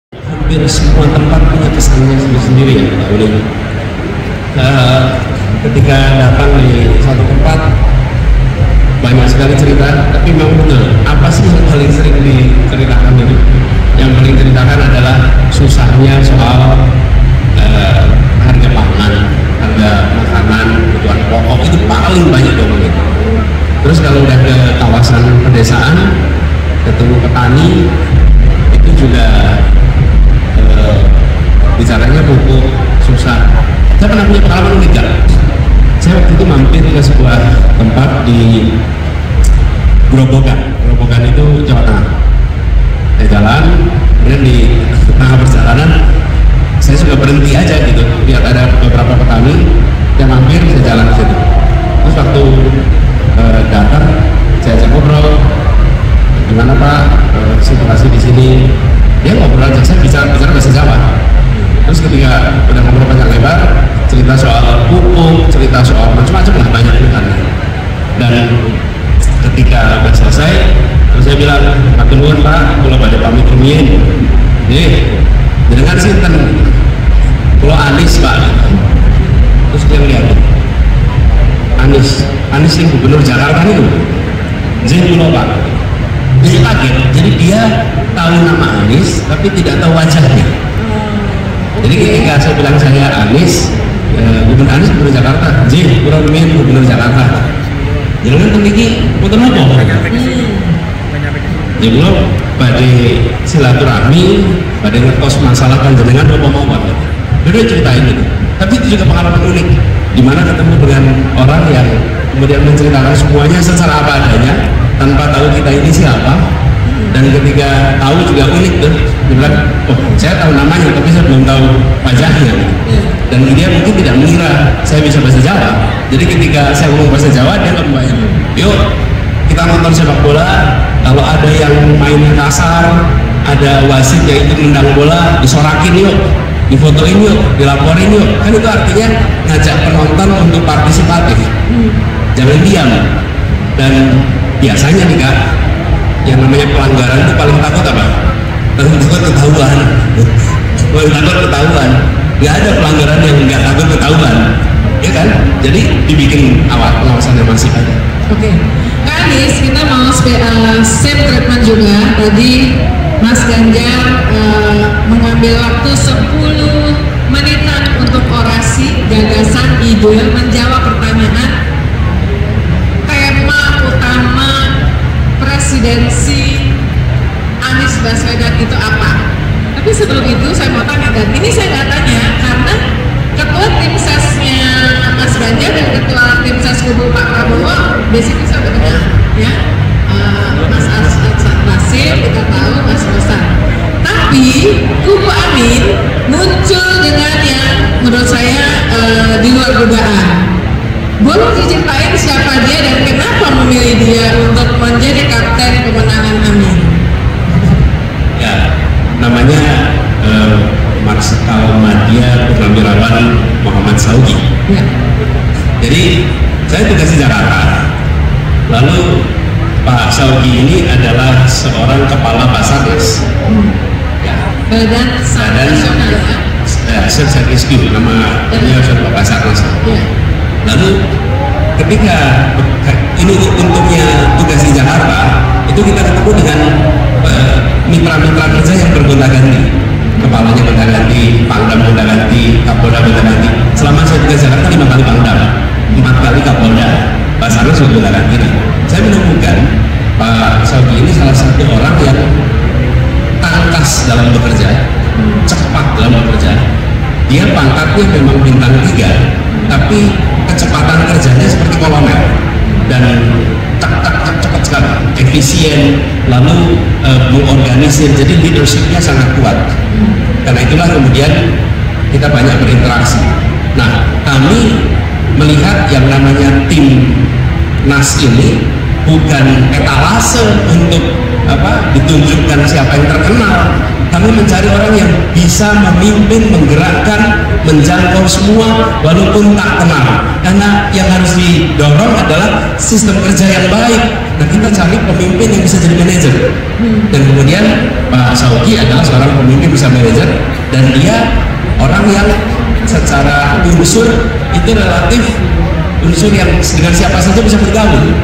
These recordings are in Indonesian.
Hampir semua tempat punya kesannya sendiri-sendiri ya Pak Uli. Ketika datang di suatu tempat banyak sekali cerita, tapi memang benar apa sih yang paling sering diceritakan itu? Yang paling diceritakan adalah susahnya soal harga pangan, harga makanan, kebutuhan pokok, itu paling banyak diomongin. Terus kalau udah ke kawasan pedesaan, ketemu petani, itu juga bicaranya pupuk susah. Saya pernah punya pengalaman unik kan? Saya waktu itu mampir ke sebuah tempat di Grobogan. Grobogan itu Jawa Tengah. Saya jalan, kemudian di tengah perjalanan saya suka berhenti aja gitu, lihat ada beberapa petani, saya mampir, saya jalan ke situ. Terus waktu datang, saya ajak ngobrol, gimana Pak situasi di sini? Dia ngobrol aja, saya bicara bahasa Jawa. Terus ketika udah ngobrol panjang lebar, cerita soal pupuk, cerita soal macam-macam lah, banyak ceritanya. Dan ketika udah selesai, terus saya bilang, matur nuwun Pak, kula badhe pamit rumiyin. Nggih, jenengan sinten? Kula Anis Pak. Terus dia lihat, Anis yang gubernur Jakarta itu. Nggih kula Pak. Dia kaget, jadi dia tahu nama Anis tapi tidak tahu wajahnya. Jadi ketika saya bilang saya Anis, Gubernur Anis Gubernur Jakarta, Jih, kurang min Gubernur Jakarta. Jangan memiliki foto apa? Ya belum, pada silaturahmi, pada ngekos masalah panjenengan apa mawon. Dia ceritain itu. Tapi itu juga pengalaman unik, di mana ketemu dengan orang yang kemudian menceritakan semuanya secara apa adanya, tanpa tahu kita ini siapa. Dan ketika tahu juga unik tuh, dia bilang, oh saya tahu namanya tapi saya belum tahu wajahnya. Dan dia mungkin tidak mengira saya bisa bahasa Jawa. Jadi ketika saya ngomong bahasa Jawa, dia nggak membayang. Yuk kita nonton sepak bola, kalau ada yang mainnya kasar, ada wasit yang itu nendang bola, disorakin yuk, difotoin yuk, dilaporin yuk. Kan itu artinya ngajak penonton untuk partisipatif, jangan diam. Dan biasanya nih Kak, yang namanya pelanggaran itu paling takut apa? Takut ketahuan. Paling takut ketahuan. Nggak ada pelanggaran yang nggak takut ketahuan, ya kan? Jadi dibikin awal pengawasan yang masif aja. Oke, Kak Anis, kita mau same treatment juga. Tadi Mas Ganjar mengambil waktu 10 menitan untuk orasi, gagasan, ide, menjawab pertanyaan tema utama presidensi Anies Baswedan itu apa? Tapi sebelum itu saya mau tanya, dan ini saya nggak tanya karena ketua tim sesnya Mas Ganjar dan ketua tim ses kubu Pak Prabowo basically saya udah kenal ya, Mas Arsad Basir, kita tahu Mas Rosan. Tapi kubu Amin muncul dengan yang menurut saya di luar dugaan. Boleh diceritain siapa dia dan kenapa memilih dia untuk menjadi kapten kemenangan Amin? Ya, namanya Marsikal Madya Purnawirawan Muhammad Saugi. Ya. Jadi saya tugas di Jakarta. Lalu Pak Saugi ini adalah seorang kepala Basarnas. Ya. Badan Nasional ya. Search and Rescue nama dia Pak Basarnas. Ya. Lalu ketika ini untungnya tugas di Jakarta, itu kita ketemu dengan mitra-mitra kerja yang bergonta-ganti, kepalanya gonta-ganti, pangdam gonta-ganti, kapolda gonta-ganti. Selama saya tugas Jakarta 5 kali pangdam, 4 kali kapolda, Basarnas sudah gonta-ganti. Saya menemukan Pak Saugi ini salah satu orang yang tangkas dalam bekerja, cepat dalam bekerja. Dia pangkatnya memang bintang 3, tapi kecepatan kerjanya seperti kolonel dan cepat sekali, efisien, lalu mengorganisir, jadi leadershipnya sangat kuat. Karena itulah kemudian kita banyak berinteraksi. Nah, kami melihat yang namanya tim NAS ini bukan etalase untuk ditunjukkan siapa yang terkenal. Kami mencari orang yang bisa memimpin, menggerakkan, menjangkau semua walaupun tak kenal. Karena yang harus didorong adalah sistem kerja yang baik. Nah, kita cari pemimpin yang bisa jadi manajer. Dan kemudian Pak Sauki adalah seorang pemimpin bisa manajer, dan dia orang yang secara unsur itu relatif unsur yang dengan siapa saja bisa bergaul.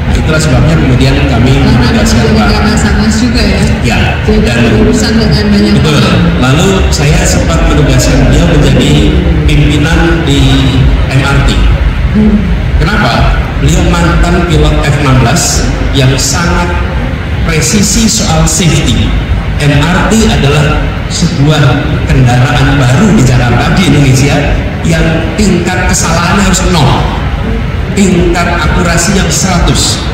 Nah, itulah sebabnya kemudian kami menugaskan Pak. Karena Sanas juga ya. Ya. Jadi Dan berurusan dengan banyak betul. orang. Lalu saya sempat menugaskan beliau menjadi pimpinan di MRT. Kenapa? Beliau mantan pilot F-16 yang sangat presisi soal safety. MRT adalah sebuah kendaraan baru di Jakarta, di Indonesia, yang tingkat kesalahannya harus 0, tingkat akurasi yang 100,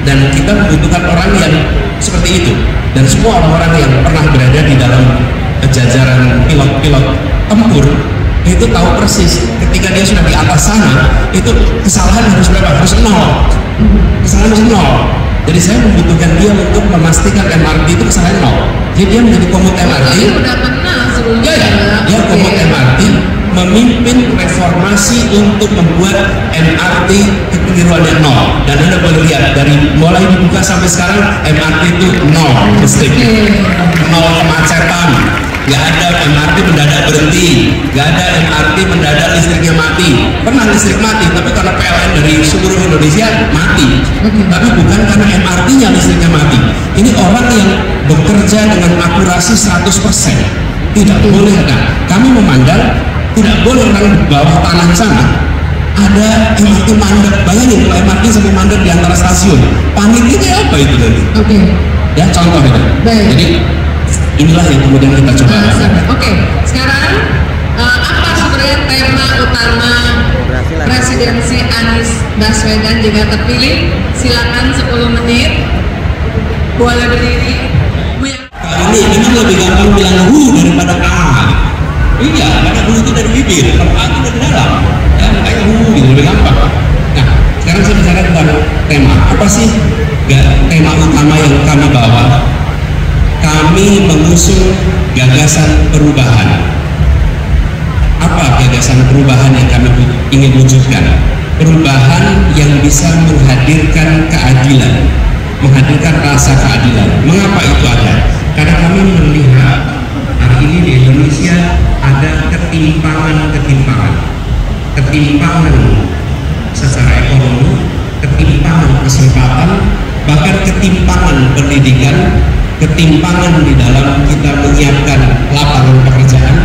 dan kita membutuhkan orang yang seperti itu. Dan semua orang-orang yang pernah berada di dalam jajaran pilot-pilot tempur itu tahu persis ketika dia sudah di atas sana itu kesalahan harus berapa? Harus 0, kesalahan harus 0. Jadi saya membutuhkan dia untuk memastikan MRT itu kesalahan 0. Jadi dia menjadi komut MRT. Dia udah kenal sebelumnya. Ya, dia komut MRT, memimpin reformasi untuk membuat MRT kekeliruannya 0. Dan Anda boleh lihat dari mulai dibuka sampai sekarang MRT itu 0 listrik, 0 kemacetan. Nggak ada MRT mendadak berhenti, nggak ada MRT mendadak listriknya mati. Pernah listrik mati, tapi karena PLN dari seluruh Indonesia mati. Tapi bukan karena MRT-nya listriknya mati. Ini orang yang bekerja dengan akurasi 100%. Tidak boleh ada. Kami memandang tidak boleh orang di bawah tanah sana ada MRT mandek. Bayangin kalau MRT sampai mandek di antara stasiun, paniknya apa itu nanti? Oke. Ya, contoh itu. Baik. Jadi inilah yang kemudian kita coba. Oke, sekarang apa sebenarnya tema utama presidensi Anies Baswedan jika terpilih? Silakan 10 menit. Boleh berdiri. Kali ini memang lebih gampang bilang daripada Iya, karena itu dari bibir, kalau itu dari dalam. Ya, makanya gitu lebih gampang. Nah, sekarang saya bicara tentang tema. Apa sih tema utama yang kami bawa? Kami mengusung gagasan perubahan. Apa gagasan perubahan yang kami ingin wujudkan? Perubahan yang bisa menghadirkan keadilan, menghadirkan rasa keadilan. Mengapa itu ada? Karena kami melihat hari ini di Indonesia ada ketimpangan secara ekonomi, ketimpangan kesempatan, bahkan ketimpangan pendidikan, ketimpangan di dalam kita menyiapkan lapangan pekerjaan.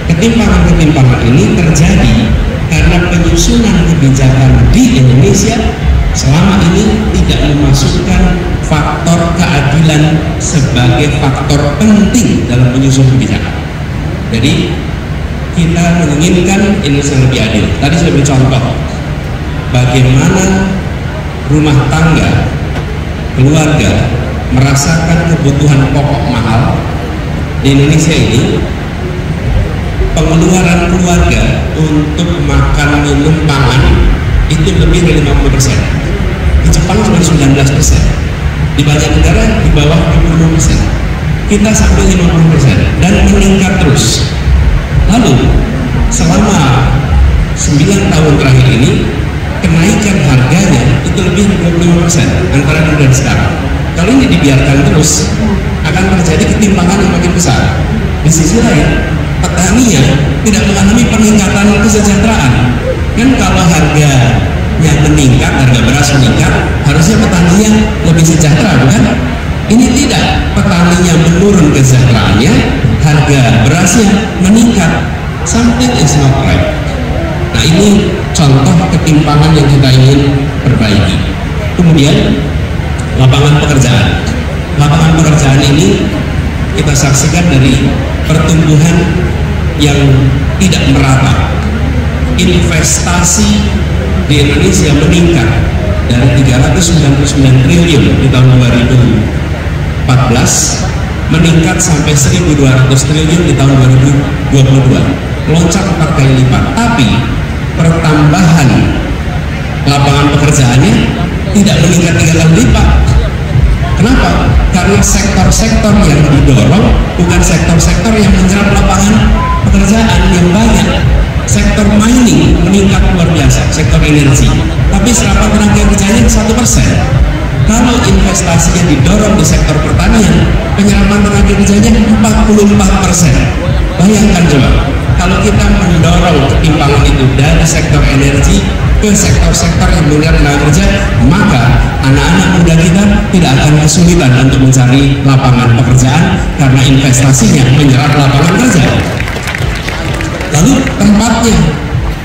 Ketimpangan ini terjadi karena penyusunan kebijakan di Indonesia selama ini tidak memasukkan faktor keadilan sebagai faktor penting dalam penyusunan kebijakan. Jadi kita menginginkan Indonesia lebih adil. Tadi saya beri contoh bagaimana rumah tangga, keluarga merasakan kebutuhan pokok mahal di Indonesia ini. Pengeluaran keluarga untuk makan, minum, pangan itu lebih dari 50%. Di Jepang cuma 19%. Di banyak negara di bawah 20%. Kita sampai 50% dan meningkat terus. Lalu selama 9 tahun terakhir ini kenaikan harganya itu lebih dari 25% antara dulu dan sekarang. Kalau ini dibiarkan terus akan terjadi ketimpangan yang makin besar. Di sisi lain, petaninya tidak mengalami peningkatan kesejahteraan. Kan kalau harganya meningkat, harga beras meningkat, harusnya petaninya lebih sejahtera, bukan? Ini tidak, petaninya menurun kesejahteraannya, harga berasnya meningkat. Something is not right. Nah, ini contoh ketimpangan yang kita ingin perbaiki. Kemudian lapangan pekerjaan. Lapangan pekerjaan ini kita saksikan dari pertumbuhan yang tidak merata. Investasi di Indonesia meningkat dari 399 triliun di tahun 2014 meningkat sampai 1.200 triliun di tahun 2022, melonjak 4 kali lipat. Tapi pertambahan lapangan pekerjaannya tidak meningkat 3 kali lipat. Kenapa? Karena sektor-sektor yang didorong bukan sektor-sektor yang menyerap lapangan pekerjaan yang banyak. Sektor mining meningkat luar biasa, sektor energi, tapi serapan tenaga kerjanya 1%. Kalau investasinya didorong di sektor pertanian, penyerapan tenaga kerjanya 44%. Bayangkan coba, kalau kita mendorong ketimpangan itu dari sektor energi ke sektor-sektor yang menyerap tenaga kerja, maka anak-anak muda kita tidak akan kesulitan untuk mencari lapangan pekerjaan karena investasinya menyerap lapangan kerja. Lalu tempatnya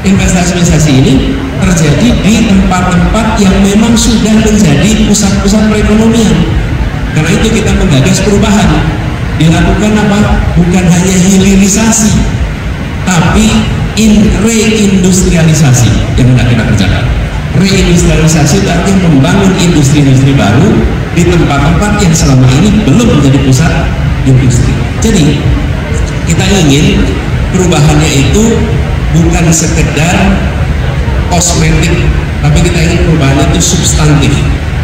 investasi-investasi ini terjadi di tempat-tempat yang memang sudah menjadi pusat-pusat perekonomian. Karena itu kita menggagas perubahan. Dilakukan apa? Bukan hanya hilirisasi, tapi reindustrialisasi yang hendak kita kerjakan. Reindustrialisasi itu artinya membangun industri-industri baru di tempat-tempat yang selama ini belum menjadi pusat industri. Jadi kita ingin perubahannya itu bukan sekedar kosmetik, tapi kita ingin perubahan itu substantif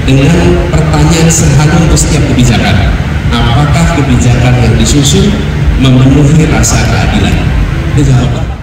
dengan pertanyaan sederhana untuk setiap kebijakan. Apakah kebijakan yang disusun memenuhi rasa keadilan? Dijawab.